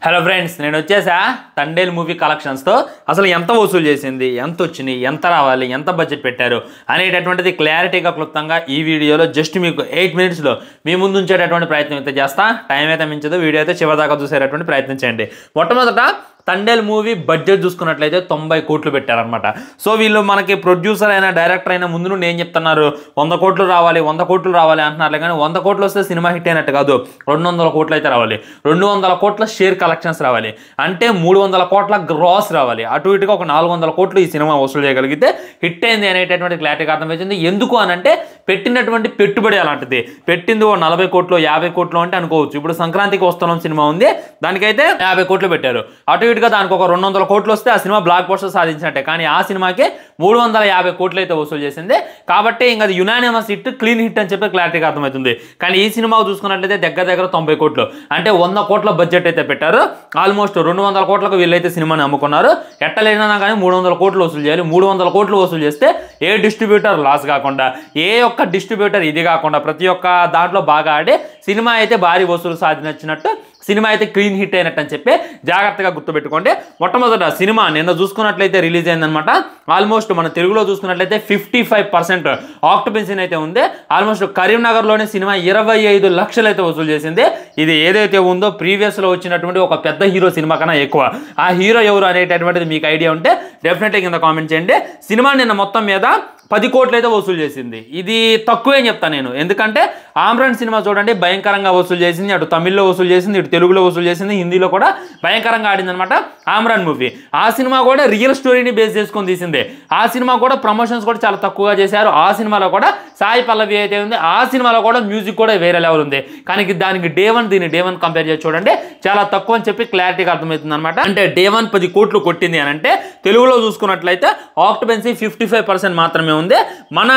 Hello friends, నేను వచ్చేసా Thandel movie కలెక్షన్స్తో అసలు ఎంత వసూలు చేసింది, ఎంత వచ్చినాయి, ఎంత రావాలి, ఎంత బడ్జెట్ పెట్టారు అనేటటువంటిది క్లారిటీగా క్లుప్తంగా ఈ వీడియోలో జస్ట్ మీకు 8 మినిట్స్లో మీ ముందు ఉంచేటటువంటి ప్రయత్నం అయితే చేస్తా. టైం అయితే మించదు, వీడియో అయితే చివరిదాకా చూసేటటువంటి ప్రయత్నం చేయండి. మొట్టమొదట తండేల్ మూవీ బడ్జెట్ చూసుకున్నట్లయితే 90 కోట్లు పెట్టారనమాట. సో వీళ్ళు మనకి ప్రొడ్యూసర్ అయినా డైరెక్టర్ అయినా ముందు నుండి ఏం చెప్తున్నారు, 100 కోట్లు రావాలి 100 కోట్లు రావాలి అంటున్నారు. కానీ 100 కోట్లు వస్తే సినిమా హిట్ అయినట్టు కాదు, 200 కోట్లు అయితే రావాలి. 200 కోట్ల షేర్ కలెక్షన్స్ రావాలి, అంటే 300 కోట్ల గ్రాస్ రావాలి. అటు ఇటుగా ఒక 400 కోట్లు ఈ సినిమా వసూలు చేయగలిగితే హిట్ అయింది అనేటటువంటి క్లారిటీగా అర్థమవుతుంది. ఎందుకు అని అంటే పెట్టినటువంటి పెట్టుబడి అలాంటిది. పెట్టింది ఓ 40 కోట్లు 50 కోట్లు అంటే అనుకోవచ్చు. ఇప్పుడు సంక్రాంతికి వస్తున్నాం సినిమా ఉంది, దానికైతే 50 కోట్లు పెట్టారు. అటు ఇటుగా దానికి ఒక 200 కోట్లు వస్తే ఆ సినిమా బ్లాక్ బస్టర్ సాధించినట్టే. కానీ ఆ సినిమాకి 350 కోట్లు అయితే వసూలు చేసింది. కాబట్టి ఇంకా అది యునానిమస్ హిట్, క్లీన్ హిట్ అని చెప్పి క్లారిటీగా అర్థమవుతుంది. కానీ ఈ సినిమా చూసుకున్నట్లయితే దగ్గర 90 కోట్లు అంటే 100 కోట్ల బడ్జెట్ అయితే పెట్టారు. ఆల్మోస్ట్ 200 కోట్లకు వీళ్ళైతే సినిమాని అమ్ముకున్నారు. ఎట్టలేనా కానీ 300 కోట్లు వసూలు చేయాలి. 300 కోట్లు వసూలు చేస్తే ఏ డిస్ట్రిబ్యూటర్ లాస్ కాకుండా, ఏ ఒక్క డిస్ట్రిబ్యూటర్ ఇది కాకుండా ప్రతి ఒక్క దాంట్లో బాగా ఆడి సినిమా అయితే భారీ వసూలు సాధించినట్టు, సినిమా అయితే క్లీన్ హిట్ అయినట్టు అని చెప్పి జాగ్రత్తగా గుర్తుపెట్టుకోండి. మొట్టమొదట సినిమా నిన్న చూసుకున్నట్లయితే రిలీజ్ అయిందనమాట. ఆల్మోస్ట్ మన తెలుగులో చూసుకున్నట్లయితే 55% ఆక్యుపెన్సీ అయితే ఉంది. ఆల్మోస్ట్ కరీంనగర్లోనే సినిమా 25 లక్షలు అయితే వసూలు చేసింది. ఇది ఏదైతే ఉందో ప్రీవియస్లో వచ్చినటువంటి ఒక పెద్ద హీరో సినిమా కన్నా ఎక్కువ. ఆ హీరో ఎవరు అనేటటువంటిది మీకు ఐడియా ఉంటే డెఫినెట్గా కింద కామెంట్ చేయండి. సినిమా నిన్న మొత్తం మీద 10 కోట్లు అయితే వసూలు చేసింది. ఇది తక్కువే అని చెప్తాను నేను, ఎందుకంటే ఆమ్రాన్ సినిమా చూడండి భయంకరంగా వసూలు చేసింది. అటు తమిళ్లో వసూలు చేసింది, ఇటు తెలుగులో వసూలు చేసింది, హిందీలో కూడా భయంకరంగా ఆడింది అనమాట ఆమ్రాన్ మూవీ. ఆ సినిమా కూడా రియల్ స్టోరీని బేస్ చేసుకొని తీసింది. ఆ సినిమా కూడా ప్రమోషన్స్ కూడా చాలా తక్కువగా చేశారు. ఆ సినిమాలో కూడా సాయి పల్లవి అయితే ఉంది. ఆ సినిమాలో కూడా మ్యూజిక్ కూడా వేరే లెవెల్ ఉంది. కానీ దానికి డే వన్ కంపేర్ చేసి చూడండి చాలా తక్కువ అని చెప్పి క్లారిటీగా అర్థమవుతుంది అనమాట. అంటే డే 10 కోట్లు కొట్టింది అని అంటే తెలుగులో చూసుకున్నట్లయితే ఆక్యుపెన్సీ 55% మాత్రమే ఉంది. మన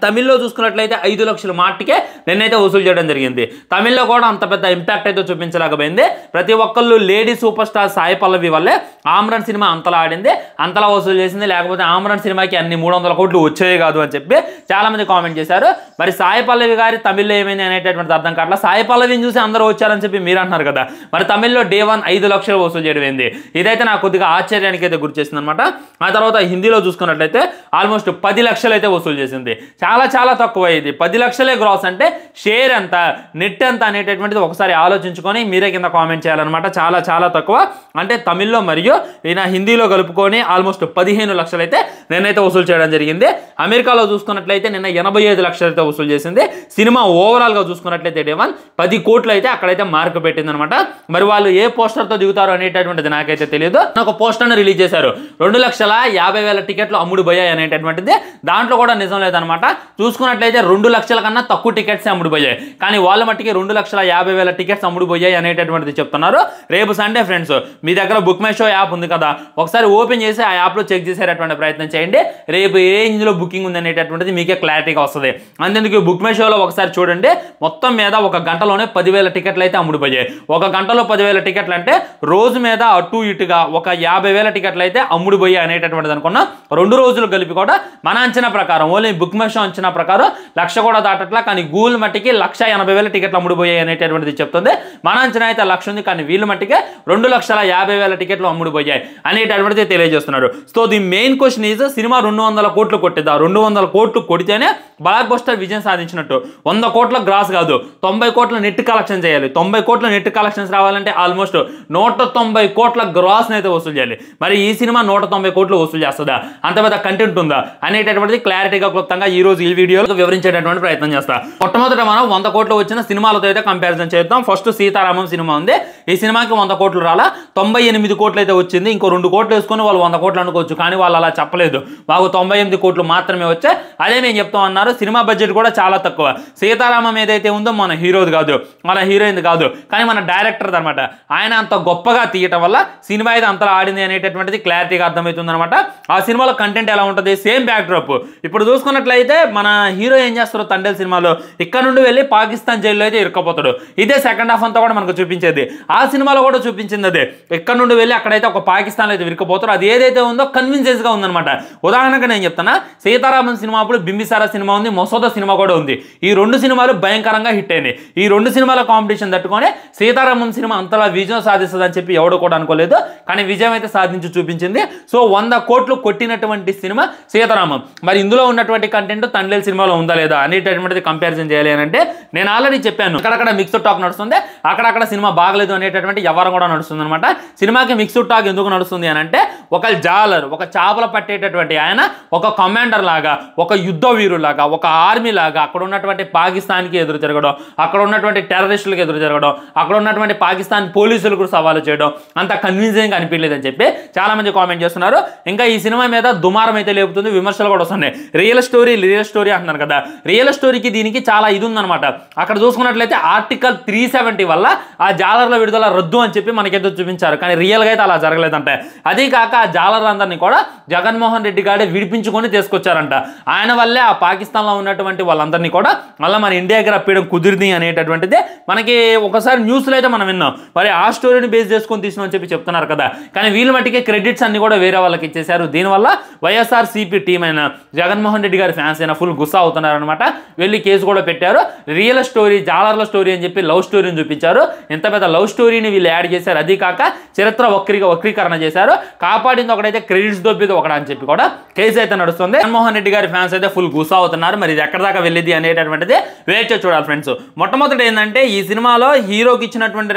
తమిళ్లో చూసుకున్నట్లయితే 5 లక్షల మాటికే నిన్నైతే వసూలు చేయడం జరిగింది. తమిళ్లో కూడా అంత పెద్ద ఇంపాక్ట్ అయితే చూపించలేకపోయింది. ప్రతి ఒక్కళ్ళు lady super star Sai Pallavi వల్లే ఆమ్రాన్ సినిమా అంతలా ఆడింది, అంతలా వసూలు చేసింది. లేకపోతే ఆమ్రాన్ సినిమాకి అన్ని 300 కోట్లు వచ్చాయి కాదు అని చెప్పి చాలా మంది కామెంట్ చేశారు. మరి సాయి పల్లవి గారి తమిళ్లో ఏమైంది అనేటటువంటిది అర్థం కావట్లా. సాయి పల్లవిని చూసి అందరూ వచ్చారని చెప్పి మీరు అంటున్నారు కదా, మరి తమిళ్లో డే 1 5 లక్షలు వసూలు చేయడం ఏంది? ఇదైతే నాకు కొద్దిగా ఆశ్చర్యానికి అయితే గురి చేసింది అనమాట. ఆ తర్వాత హిందీలో చూసుకున్నట్లయితే ఆల్మోస్ట్ 10 లక్షలు అయితే వసూలు చేసింది. చాలా తక్కువ. ఇది 10 లక్షలే గ్రాస్ అంటే షేర్ ఎంత, నెట్ ఎంత అనేటటువంటిది ఒకసారి ఆలోచించుకొని మీరే కింద కామెంట్ చేయాలన్నమాట. చాలా తక్కువ. అంటే తమిళ్లో మరియు ఈయన హిందీలో కలుపుకొని ఆల్మోస్ట్ 15 లక్షలు అయితే నిన్నైతే వసూలు చేయడం జరిగింది. అమెరికాలో చూసుకున్నట్లయితే నిన్న 85 లక్షలు అయితే వసూలు చేసింది. సినిమా ఓవరాల్గా చూసుకున్నట్లయితే డే 1 10 కోట్లు అయితే అక్కడైతే మార్క్ పెట్టింది అనమాట. మరి వాళ్ళు ఏ పోస్టర్తో దిగుతారు అనేటటువంటిది నాకైతే తెలియదు. ఒక పోస్టర్ను రిలీజ్ చేశారు. 2,50,000 టికెట్లు అమ్ముడు పోయాయి అనేటటువంటిది. దాంట్లో కూడా నిజం లేదనమాట. చూసుకున్నట్లయితే 2 లక్షల కన్నా తక్కువ టికెట్స్ అమ్ముడు పోయాయి. కానీ వాళ్ళ మట్టికి 2,50,000 టికెట్స్ అమ్ముడు పోయాయి అనేటటువంటిది చెప్తున్నారు. రేపు సండే ఫ్రెండ్స్, మీ దగ్గర బుక్ మై షో యాప్ ఉంది కదా, ఒకసారి ఓపెన్ చేసి ఆ యాప్లో చెక్ చేసేటటువంటి ప్రయత్నం చేయండి. రేపు ఏ ఇందులో బుకింగ్ ఉంది అనేటటువంటిది మీకే క్లారిటీగా వస్తుంది. అంతేందుకు బుక్ మై షోలో ఒకసారి చూడండి. మొత్తం మీద ఒక గంటలోనే 10,000 టికెట్లు అయితే అమ్ముడు పోయాయి. ఒక గంటలో 10,000 టికెట్లు అంటే రోజు మీద అటు ఇటుగా ఒక 50,000 టికెట్లు అయితే అమ్ముడు పోయాయి అనేటటువంటిది అనుకున్నా. 2 రోజులు కలిపి కూడా మన అంచనా ప్రకారం, ఓన్లీ బుక్ మై షో అంచనా ప్రకారం 1,00,000 కూడా దాటట్లా. కానీ గూగుల్ మట్టికి 1,80,000 టికెట్లు అమ్ముడుపోయాయి అనేటటువంటిది చెప్తుంది. మన అంచనా అయితే 1,00,000 ఉంది, కానీ వీళ్ళు మట్టికి 2,50,000 టికెట్లు అమ్ముడుపోయాయి అనేటటువంటిది తెలియజేస్తున్నారు. So the main question is, cinema 200 కోట్లు కొట్టిద్దా? 200 కోట్లు కొడితేనే బ్లాక్ బస్టర్ విజయం సాధించినట్టు. 100 కోట్ల గ్రాస్ కాదు, 90 కోట్ల నెట్ కలెక్షన్ చేయాలి. 90 కోట్ల నెట్ కలెక్షన్స్ రావాలంటే ఆల్మోస్ట్ 190 కోట్ల గ్రాస్ అయితే వసూలు చేయాలి. మరి ఈ సినిమా 190 కోట్లు వసూలు చేస్తుందా? అంత పెద్ద కంటెంట్ ఉందా అనేటటువంటిది క్లారిటీగా క్లుప్తంగా ఈ రోజు ఈ వీడియోలో వివరించేటటువంటి ప్రయత్నం చేస్తా. మొట్టమొదట మనం 100 కోట్లు వచ్చిన సినిమాలతో అయితే కంపారిజన్ చేద్దాం. ఫస్ట్ సీతారామం సినిమా ఉంది. ఈ సినిమాకి 100 కోట్లు రాలా, 98 కోట్లు అయితే వచ్చింది. ఇంకో 2 కోట్లు వేసుకొని వాళ్ళు 100 కోట్లు అనుకోవచ్చు, కానీ వాళ్ళు అలా చెప్పలేదు. మాకు 98 కోట్లు మాత్రమే వచ్చాయి. అదే నేను చెప్తాం అన్నారు. సినిమా బడ్జెట్ కూడా చాలా తక్కువ. సీతారామం ఏదైతే ఉందో మన హీరోది కాదు, మన హీరోయిన్ కాదు, కానీ మన డైరెక్టర్ అనమాట. ఆయన అంత గొప్పగా తీయటం వల్ల సినిమా అయితే అంతలా ఆడింది అనేటటువంటిది క్లారిటీగా అర్థమవుతుంది అనమాట. ఆ సినిమాలో కంటెంట్ ఎలా ఉంటుంది, సేమ్ బ్యాక్ డ్రాప్. ఇప్పుడు చూసుకున్నట్లయితే మన హీరో ఏం చేస్తారు తండేల్ సినిమాలో, ఇక్కడ నుండి వెళ్ళి పాకిస్తాన్ జైల్లో అయితే ఇరుక్కపోతాడు. ఇదే సెకండ్ హాఫ్ అంతా కూడా మనకు చూపించేది. ఆ సినిమాలో కూడా చూపించింది అదే. ఇక్కడ నుండి వెళ్ళి అక్కడైతే ఒక పాకిస్తాన్లో అయితే విరికపోతారో అది ఏదైతే ఉందో కన్విన్సెన్స్గా ఉందన్నమాట. ఉదాహరణగా నేను చెప్తాను, సీతారామన్ సినిమా అప్పుడు బింబిసారా సినిమా ఉంది, మసోదా సినిమా కూడా ఉంది. ఈ 2 సినిమాలు భయంకరంగా హిట్ అయినాయి. ఈ 2 సినిమాల కాంపిటీషన్ తట్టుకొని సీతారామన్ సినిమా అంతలా విజయం సాధిస్తుందని చెప్పి ఎవడు కూడా అనుకోలేదు, కానీ విజయం అయితే సాధించి చూపించింది. సో 100 కోట్లు కొట్టినటువంటి సినిమా సీతారామం. మరి ఇందులో ఉన్నటువంటి కంటెంట్ తండ్రి సినిమాలో ఉందా లేదా అనేటటువంటిది కంపారిజన్ చేయాలి అని అంటే నేను ఆల్రెడీ చెప్పాను, అక్కడక్కడ మిక్స్డ్ టాక్ నడుస్తుంది, అక్కడక్కడ సినిమా బాగలేదు అనేటటువంటి ఎవరు కూడా నడుస్తుంది అనమాట. సినిమాకి మిక్స్డ్ టాక్ ఎందుకు నడుస్తుంది అని అంటే, ఒక జాలర్, ఒక చేపలు పట్టేటటువంటి ఆయన ఒక కమాండర్ లాగా, ఒక యుద్ధ వీరులాగా, ఒక ఆర్మీ లాగా అక్కడ ఉన్నటువంటి పాకిస్తాన్కి ఎదురు తిరగడం, అక్కడ ఉన్నటువంటి టెర్రరిస్టులకు ఎదురు తిరగడం, అక్కడ ఉన్నటువంటి పాకిస్తాన్ పోలీసులకు సవాలు చేయడం అంత కన్విన్సింగ్ అనిపించలేదని చెప్పి చాలా మంది కామెంట్ చేస్తున్నారు. ఇంకా ఈ సినిమా మీద దుమారం అయితే లేపుతుంది, విమర్శలు కూడా వస్తున్నాయి. రియల్ స్టోరీ అంటున్నారు కదా, రియల్ స్టోరీకి దీనికి చాలా ఇది ఉందన్నమాట. అక్కడ చూసుకున్నట్లయితే ఆర్టికల్ 370 వల్ల ఆ జాలర్ల విడుదల రద్దు అని చెప్పి మనకైతే చూపించారు, కానీ రియల్గా అయితే అలా జరగలేదంటే. అదే కాక ఆ జాలర్లందరినీ కూడా జగన్మోహన్ రెడ్డి గారే విడిపించుకొని తీసుకొచ్చారంట. ఆయన వల్లే ఆ పాకిస్తాన్లో ఉన్నటువంటి వాళ్ళందరినీ కూడా మళ్ళీ మన ఇండియాకి రప్పించడం కుదిరింది అనేటటువంటిది మనకి ఒకసారి న్యూస్లో అయితే మనం విన్నాం. మరి ఆ స్టోరీని బేస్ చేసుకొని తీసినామని చెప్పి చెప్తున్నారు కదా, కానీ వీళ్ళ మట్టికే క్రెడిట్స్ అన్ని కూడా వేరే వాళ్ళకి ఇచ్చేశారు. దీనివల్ల వైఎస్ఆర్సీపీ టీం అయినా జగన్మోహన్ రెడ్డి గారి ఫ్యాన్స్ అయినా ఫుల్ గుస్సా అవుతున్నారు అనమాట. వెళ్ళి కేసు కూడా పెట్టారు. రియల్ స్టోరీ జాలర్ల స్టోరీ అని చెప్పి లవ్ స్టోరీని చూపించారు. ఇంత పెద్ద లవ్ స్టోరీని వీళ్ళు యాడ్ చేశారు. అది కాక చరిత్ర వక్రీకరణ చేశారు. కాపాడింది ఒకటైతే క్రెడిట్స్ దొబ్బిది ఒకటి అని చెప్పి కూడా కేసు అయితే నడుస్తుంది. జగన్మోహన్ రెడ్డి గారి ఫ్యాన్స్ అయితే ఫుల్ గుస్సా అవుతున్నారు. మరి ఇది ఎక్కడ దాకా వెళ్ళింది అనేటటువంటిది వెయిట్ చేసి చూడాలి ఫ్రెండ్స్. మొట్టమొదటి ఏంటంటే, ఈ సినిమాలో హీరోకి ఇచ్చినటువంటి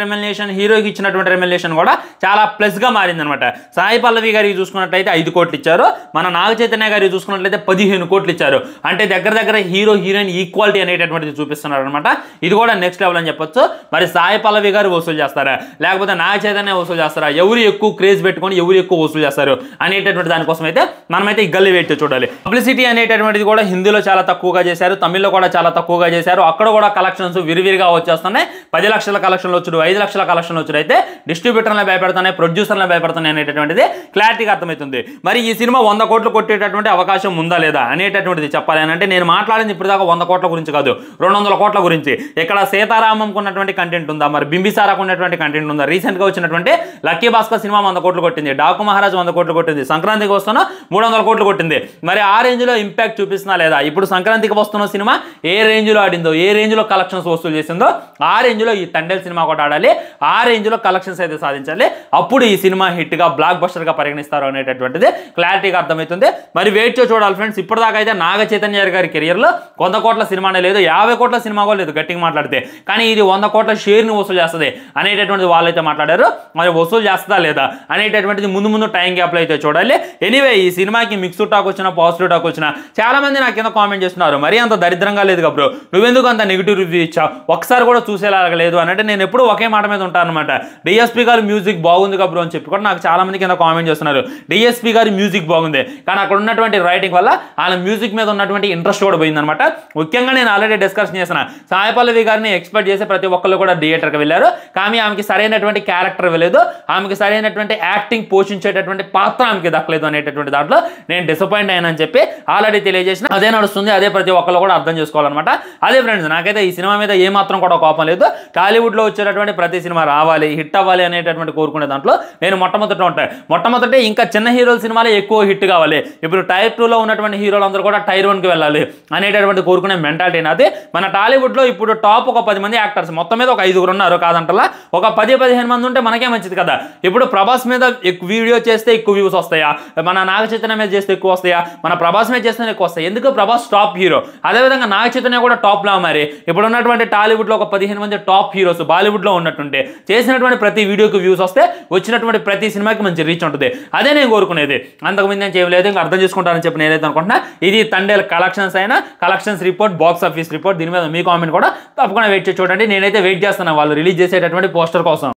రెమ్యునరేషన్ కూడా చాలా ప్లస్ గా మారింది అనమాట. సాయి పల్లవి గారికి చూసుకున్నట్లయితే 5 కోట్లు ఇచ్చారు, మన నాగ చైతన్య గారికి చూసుకున్నట్లయితే 15 కోట్లు ఇచ్చారు. అంటే దగ్గర హీరో హీరోయిన్ ఈక్వాలిటీ అనేటటువంటిది చూపిస్తున్నారు అనమాట. ఇది కూడా నెక్స్ట్ లెవెల్ అని చెప్పొచ్చు. మరి సాయి పల్లవి గారు వసూలు చేస్తారా, లేకపోతే నాగ చైతన్య వసూలు చేస్తారా, ఎవరు ఎక్కువ క్రేజ్ పెట్టుకొని ఎవరు ఎక్కువ వసూలు చేస్తారు అనేటటువంటి దానికోసం అయితే మనమైతే ఈ గల్లీ వెయిట్ చూడాలి. పబ్లిసిటీ అనేటటువంటిది కూడా హిందీలో చాలా తక్కువగా చేశారు, తమిళ్లో కూడా చాలా తక్కువగా చేశారు. అక్కడ కూడా కలెక్షన్స్ విరివిరిగా వచ్చేస్తున్నాయి. 10 లక్షల కలెక్షన్లు వచ్చాడు, 5 లక్షల కలెక్షన్లు వచ్చాడు. అయితే డిస్ట్రిబ్యూటర్లను భయపెడుతున్నాయి, ప్రొడ్యూసర్లను భయపెడుతున్నాయి అనేటటువంటిది క్లారిటీగా అర్థమవుతుంది. మరి ఈ సినిమా 100 కోట్లు కొట్టేటటువంటి అవకాశం ఉందా లేదా అనేటటువంటిది చెప్పాలి అని అంటే, నేను మాట్లాడింది ఇప్పుడు దాకా 100 కోట్ల గురించి కాదు, 200 కోట్ల గురించి. ఇక్కడ సీతారామంకు ఉన్నటువంటి కంటెంట్ ఉందా, మరి బింబిసారాకు ఉన్నటువంటి కంటెంట్ ఉందా? రీసెంట్ గా వచ్చినటువంటి లక్కీ భాస్కర్ సినిమా 100 కోట్లు కొట్టింది, డాకు మహారాజ్ 100 కోట్లు కొట్టింది, సంక్రాంతికి వస్తున్న 300 కోట్లు కొట్టింది. మరి ఆ రేంజ్ లో ఇంపాక్ట్ చూపిస్తున్నా లేదా? ఇప్పుడు సంక్రాంతికి వస్తున్న సినిమా ఏ రేంజ్ లో ఆడిందో, ఏ రేంజ్ లో కలెక్షన్స్ వసూలు చేసిందో ఆ రేంజ్ లో ఈ తండేల్ సినిమా కూడా ఆడాలి, ఆ రేంజ్ లో కలెక్షన్స్ అయితే సాధించాలి. అప్పుడు ఈ సినిమా హిట్ గా బ్లాక్ బస్టర్ గా పరిగణిస్తారు అనేటటువంటిది క్లారిటీగా అర్థమవుతుంది. మరి వెయిట్ చేసి చూడాలి ఫ్రెండ్స్. ఇప్పటిదాకా అయితే నాగ చైతన్య గారి కెరియర్ లో 100 కోట్ల సినిమానే లేదు, 50 కోట్ల సినిమా కూడా లేదు గట్టిగా మాట్లాడితే. కానీ ఇది 100 కోట్ల షేర్ ని వసూలు చేస్తుంది అనేటటువంటిది వాళ్ళైతే మాట్లాడారు. మరి వసూలు చేస్తుందా లేదా అనేటటువంటిది ముందు టైం గ్యాప్ లో అయితే చూడాలి. ఎనీవే, ఈ సినిమాకి మిక్స్డ్ టాక్ వచ్చినా పాజిటివ్ టాక్ వచ్చినా చాలా మంది నాకు కింద కామెంట్ చేస్తున్నారు, మరి అంత దరిద్రంగా లేదు బ్రో, నువ్వెందుకు అంత నెగిటివ్ రివ్యూ ఇచ్చావు, ఒకసారి కూడా చూసేలాగా లేదు అని అంటే, నేను ఎప్పుడు ఒకే మాట మీద ఉంటాను అనమాట. డిఎస్పీ గారి మ్యూజిక్ బాగుంది బ్రో అని చెప్పి కూడా నాకు చాలా మంది కింద కామెంట్ చేస్తున్నారు. డిఎస్పీ గారి మ్యూజిక్ బాగుంది, కానీ అక్కడ ఉన్నటువంటి రైటింగ్ వల్ల వాళ్ళ మ్యూజిక్ మీద ఉన్నటువంటి ఇంట్రెస్ట్ కూడా పోయిందనమాట. ముఖ్యంగా నేను ఆల్రెడీ డిస్కషన్ చేసిన సాయి పల్లవి గారిని ఎక్స్పెక్ట్ చేసి ప్రతి ఒక్కళ్ళు కూడా థియేటర్కి వెళ్ళారు, కానీ ఆమెకి సరైనటువంటి క్యారెక్టర్ ఇవ్వలేదు, ఆమెకి సరైనటువంటి యాక్టింగ్ పోషించేటటువంటి పాత్ర ఆమెకి దక్కలేదు అనేటటువంటి దాంట్లో నేను డిసప్పాయింట్ అయ్యానని చెప్పి ఆల్రెడీ తెలియజేసిన. అదే నడుస్తుంది, అదే ప్రతి ఒక్కళ్ళు కూడా అర్థం చేసుకోవాలన్నమాట. అదే ఫ్రెండ్స్, నాకైతే ఈ సినిమా మీద ఏమాత్రం కూడా కోపం లేదు. టాలీవుడ్లో వచ్చేటటువంటి ప్రతి సినిమా రావాలి, హిట్ అవ్వాలి అనేటటువంటి కోరుకునే దాంట్లో నేను మొట్టమొదటి ఇంకా చిన్న హీరోల సినిమాలే ఎక్కువ హిట్ కావాలి. ఇప్పుడు టైర్ 2లో ఉన్నటువంటి హీరోలు అందరూ కూడా టైర్ 1కి వెళ్ళాలి అనేటటువంటి కోరుకునే మెంటాలిటీ నాది. మన టాలీవుడ్లో ఇప్పుడు టాప్ ఒక 10 మంది యాక్టర్స్, మొత్తం మీద ఒక 5 ఉన్నారు కాదంటలా, ఒక 10-15 మంది ఉంటే మనకే మంచిది కదా. ఇప్పుడు ప్రభాస్ మీద వీడియో చేస్తే ఎక్కువ వ్యూస్ వస్తాయా, మన నాగ చైతన్య మీద చేస్తే ఎక్కువ వస్తాయా, మన ప్రభాస్ మీద చేస్తే ఎక్కువ వస్తాయి. ఎందుకు? ప్రభాస్ టాప్ హీరో, అదేవిధంగా నాగ చైతన్య కూడా టాప్ లా. మరి ఇప్పుడు ఉన్నటువంటి టాలీవుడ్లో ఒక 15 మంది టాప్ హీరోస్ బాలీవుడ్లో ఉన్నట్టుంటే చేసినటువంటి ప్రతి వీడియోకి వ్యూస్ వస్తే వచ్చినటువంటి ప్రతి సినిమాకి మంచి రీచ్ ఉంటుంది. అదే నేను కోరుకునేది. అంతకుముందు నేను చేయలేదు, ఇంకా అర్థం చేసుకుంటానని చెప్పి నేనైతే అనుకుంటున్నా. ఇది Thandel collections report, box office report. దీని మీద మీ కామెంట్ కూడా తప్పకుండా వెయిట్ చేసి చూడండి. నేనైతే వెయిట్ చేస్తాను వాళ్ళు రిలీజ్ చేసేటటువంటి పోస్టర్ కోసం.